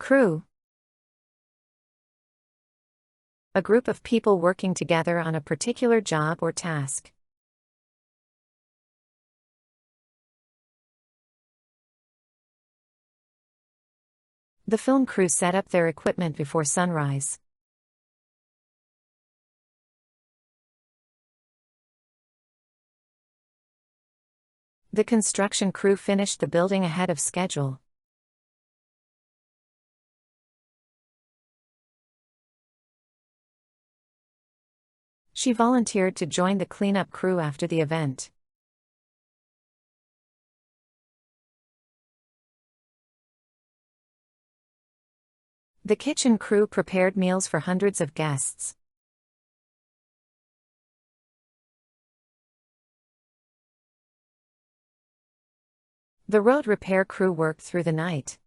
Kruː. A group of people working together on a particular job or task. The film crew set up their equipment before sunrise. The construction crew finished the building ahead of schedule. She volunteered to join the cleanup crew after the event. The kitchen crew prepared meals for hundreds of guests. The road repair crew worked through the night.